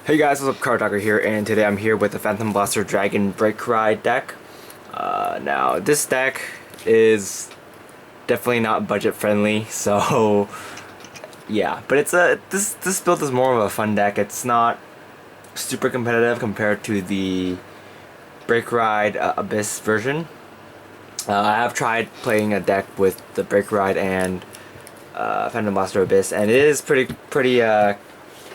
Hey guys, what's up? Cardfight here, and today I'm here with the Phantom Blaster Dragon Break Ride deck. Now this deck is definitely not budget friendly, so yeah. But this build is more of a fun deck. It's not super competitive compared to the Break Ride Abyss version. I have tried playing a deck with the Break Ride and Phantom Blaster Abyss, and it is pretty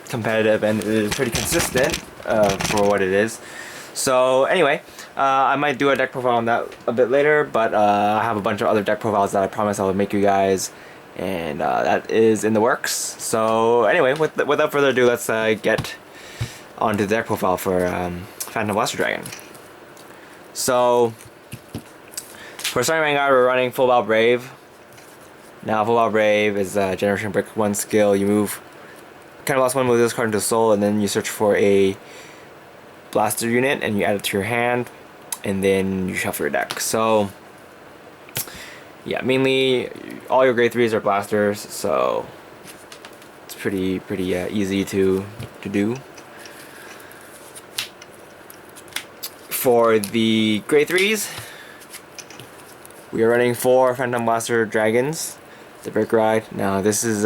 competitive, and it is pretty consistent for what it is. So anyway, I might do a deck profile on that a bit later, but I have a bunch of other deck profiles that I promise I will make you guys, and that is in the works. So anyway, without further ado, let's get onto the deck profile for Phantom Blaster Dragon. So for starting Vanguard, we're running Full Battle Brave. Now Full Battle Brave is a Generation Break 1 skill. You move kind of lost one, move this card into Soul, and then you search for a blaster unit and you add it to your hand, and then you shuffle your deck. So yeah, mainly all your grade 3s are blasters, so it's pretty easy to do. For the grade 3s, we are running 4 Phantom Blaster Dragons, the Break Ride. Now this is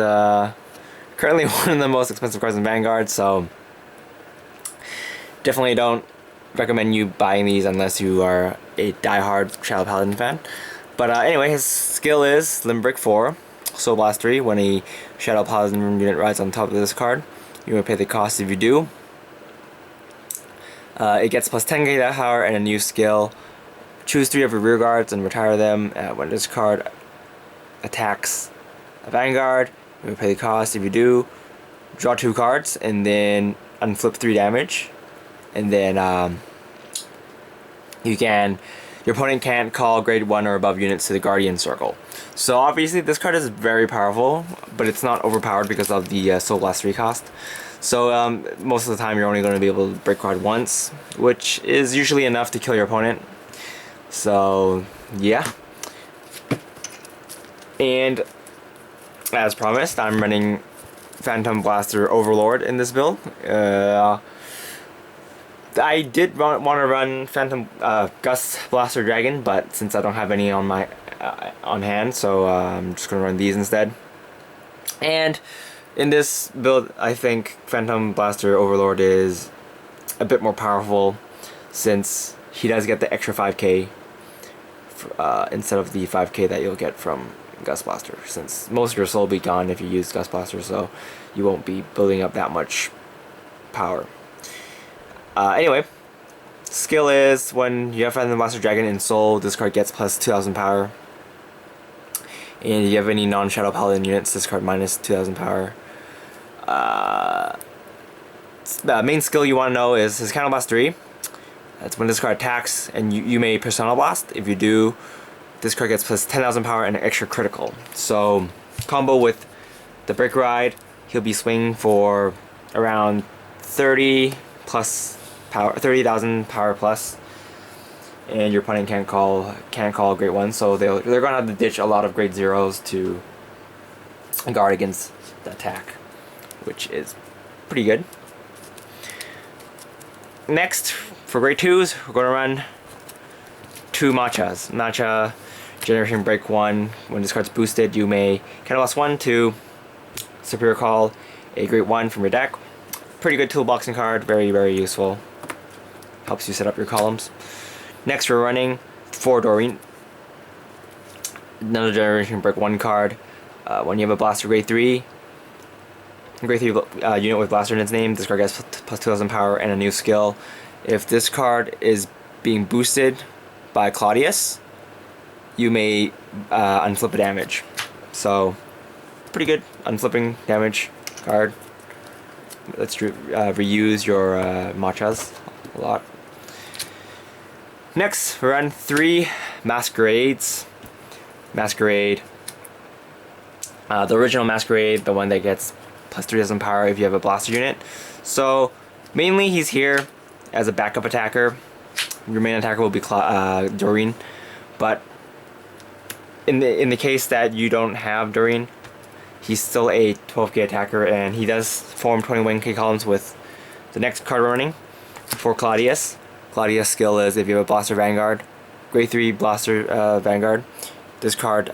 currently one of the most expensive cards in Vanguard, so definitely don't recommend you buying these unless you are a die-hard Shadow Paladin fan. But anyway, his skill is Limb Break 4, Soul Blast 3. When a Shadow Paladin unit rides on top of this card, you will pay the cost if you do. It gets plus 10k that power and a new skill. Choose 3 of your rear guards and retire them. When this card attacks a Vanguard, you will pay the cost. If you do, draw 2 cards and then unflip 3 damage, and then your opponent can't call grade 1 or above units to the Guardian Circle. So obviously this card is very powerful, but it's not overpowered because of the Soul Blast 3 cost. So most of the time you're only going to be able to break card once, which is usually enough to kill your opponent. So yeah. And as promised, I'm running Phantom Blaster Overlord in this build. I did want to run Phantom Gust Blaster Dragon, but since I don't have any on my on hand, so I'm just gonna run these instead. And in this build, I think Phantom Blaster Overlord is a bit more powerful, since he does get the extra 5k instead of the 5k that you'll get from Gust Blaster, since most of your soul will be gone if you use Gust Blaster, so you won't be building up that much power. Anyway, skill is when you have Phantom Blaster Dragon in Soul, this card gets plus 2000 power. And if you have any non-Shadow Paladin units, this card minus 2000 power. The main skill you want to know is his Counter Blast 3. That's when this card attacks and you may Persona Blast. If you do, this card gets plus 10,000 power and an extra critical. So combo with the Break Ride, he'll be swinging for around 30 plus power, 30,000 power plus, and your opponent can't call grade 1, so they're gonna have to ditch a lot of grade 0s to guard against the attack, which is pretty good. Next, for grade 2s, we're gonna run 2 Matchas. Matcha Generation Break 1. When this card's boosted, you may Counterblast 1 to Superior Call a grade 1 from your deck. Pretty good toolboxing card, very useful. Helps you set up your columns. Next, we're running 4 Doreen. Another Generation Break 1 card. When you have a Blaster grade 3 unit with Blaster in its name, this card gets plus 2000 power and a new skill. If this card is being boosted by Claudius, you may unflip a damage. So pretty good unflipping damage card. Let's reuse your Machas a lot. Next, we run 3 Masquerades. Masquerade. The original Masquerade, the one that gets plus 3000 power if you have a Blaster unit. So mainly he's here as a backup attacker. Your main attacker will be Doreen, but in the case that you don't have Doreen, he's still a 12k attacker, and he does form 21k columns with The next card we're running for Claudius. Claudius' skill is if you have a Blaster Vanguard, grade 3 Blaster Vanguard. This card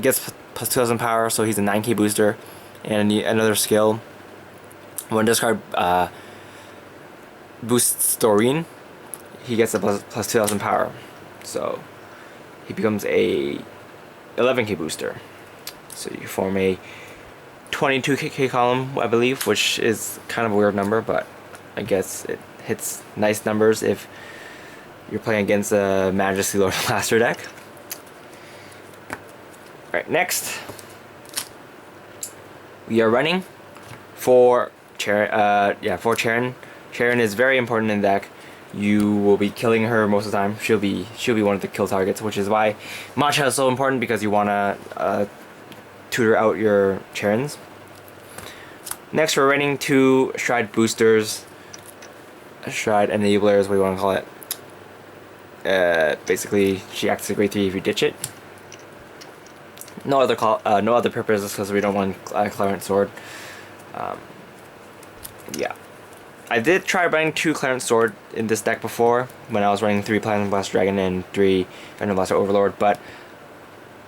gets plus 2000 power, so he's a 9k booster. And another skill, when this card boosts Doreen, he gets a plus 2000 power. So he becomes a 11k booster. So you form a 22k column, I believe, which is kind of a weird number, but I guess it hits nice numbers if you're playing against a Majesty Lord Blaster deck. Alright, next we are running for Charon. Charon is very important in the deck. You will be killing her most of the time. She'll be one of the kill targets, which is why Matcha is so important, because you want to tutor out your Charons. Next, we're running 2 Stride boosters, Stride enablers, what do you want to call it? Basically, she acts as a grade 3 if you ditch it. No other purposes, because we don't want Clarence Sword. Yeah. I did try running 2 Clarence Sword in this deck before, when I was running 3 Platinum Blaster Dragon and 3 Vanguard Blaster Overlord, but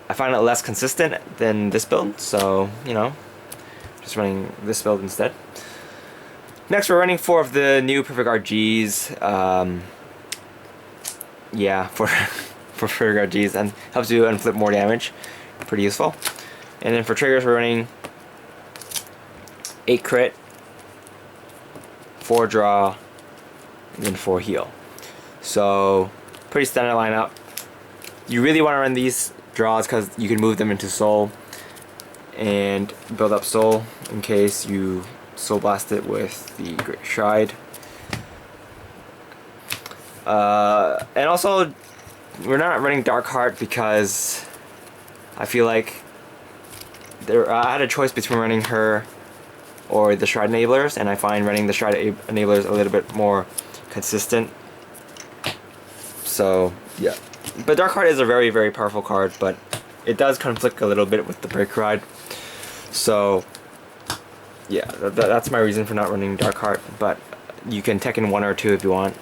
I find it less consistent than this build, so, you know, just running this build instead. Next, we're running 4 of the new Perfect Guard Gs. Yeah, for Perfect Guard Gs, and helps you unflip more damage. Pretty useful. And then for triggers, we're running 8 crit, 4 draw, and then 4 heal. So pretty standard lineup. You really want to run these draws because you can move them into soul and build up soul in case you soul blast it with the Great Stride. And also, we're not running Dark Heart because I feel like I had a choice between running her or the Stride enablers, and I find running the Stride enablers a little bit more consistent. So yeah, but Dark Heart is a very, very powerful card, but it does conflict a little bit with the Break Ride. So yeah, that's my reason for not running Dark Heart, but you can tech in 1 or 2 if you want,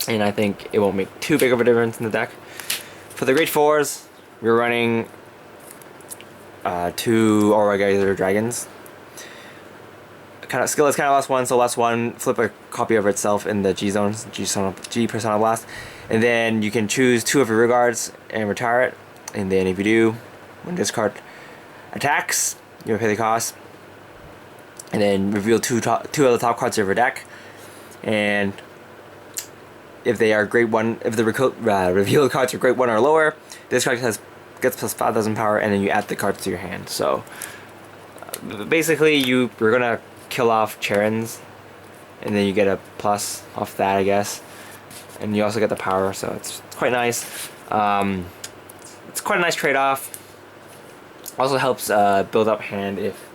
and I think it won't make too big of a difference in the deck. For the grade 4s, we're running 2 Aura Geyser Dragons. Skill is kind of last 1, so last 1, flip a copy of itself in the G zones, G Persona Blast, and then you can choose 2 of your rear guards and retire it. And then if you do, when this card attacks, you pay the cost, and then reveal 2 of the top cards of your deck. And if they are grade 1, if the revealed cards are grade 1 or lower, this card gets plus 5,000 power, and then you add the cards to your hand. So basically, we're gonna kill off Charons, and then you get a plus off that, I guess, and you also get the power, so it's quite nice. It's quite a nice trade-off. Also helps build up hand if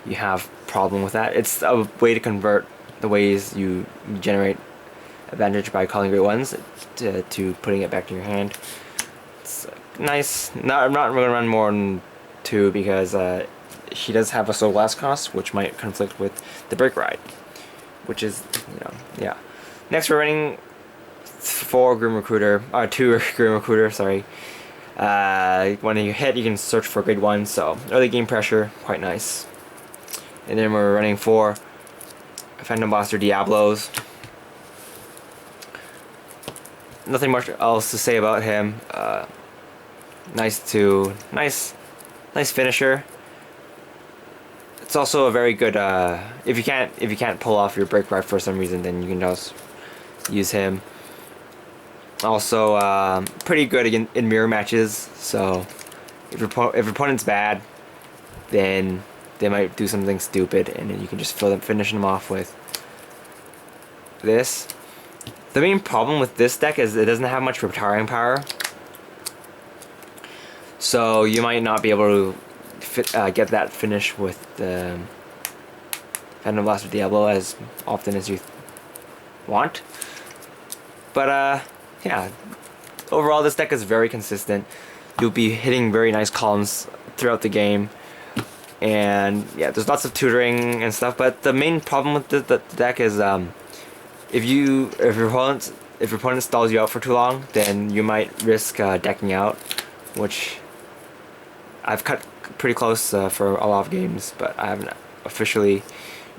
you have problem with that. It's a way to convert the ways you generate advantage by calling great ones to putting it back in your hand. It's nice. I'm not going to run more than 2 because she does have a Soul Blast cost, which might conflict with the Break Ride, which is, you know, yeah. Next, we're running 4 Grim Recruiter, 2 Grim Recruiter, sorry. When you hit, you can search for grade 1, so early game pressure, quite nice. And then we're running 4 Phantom Blaster Diablos. Nothing much else to say about him. Nice finisher. It's also a very good. If you can't pull off your Break Ride for some reason, then you can just use him. Also, pretty good in mirror matches. So if your opponent's bad, then they might do something stupid, and then you can just finish them off with this. The main problem with this deck is it doesn't have much retiring power, so you might not be able to get that finish with the Phantom Blaster Diablo as often as you want. But yeah, overall this deck is very consistent. You'll be hitting very nice columns throughout the game. And yeah, there's lots of tutoring and stuff, but the main problem with the deck is if your opponent stalls you out for too long, then you might risk decking out, which I've cut pretty close for a lot of games, but I haven't officially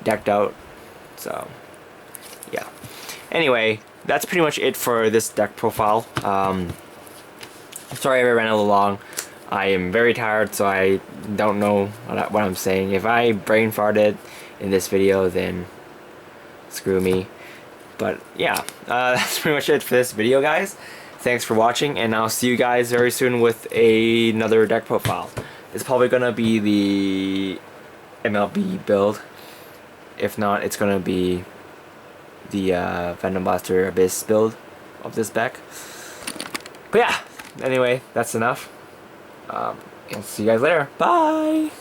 decked out. So yeah. Anyway, that's pretty much it for this deck profile. Sorry I ran a little long. I am very tired, so I don't know what I'm saying. If I brain farted in this video, then screw me. But yeah, that's pretty much it for this video, guys. Thanks for watching, and I'll see you guys very soon with another deck profile. It's probably gonna be the MLB build. If not, it's gonna be the Venom Blaster Abyss build of this deck. But yeah, anyway, that's enough. I'll see you guys later. Bye!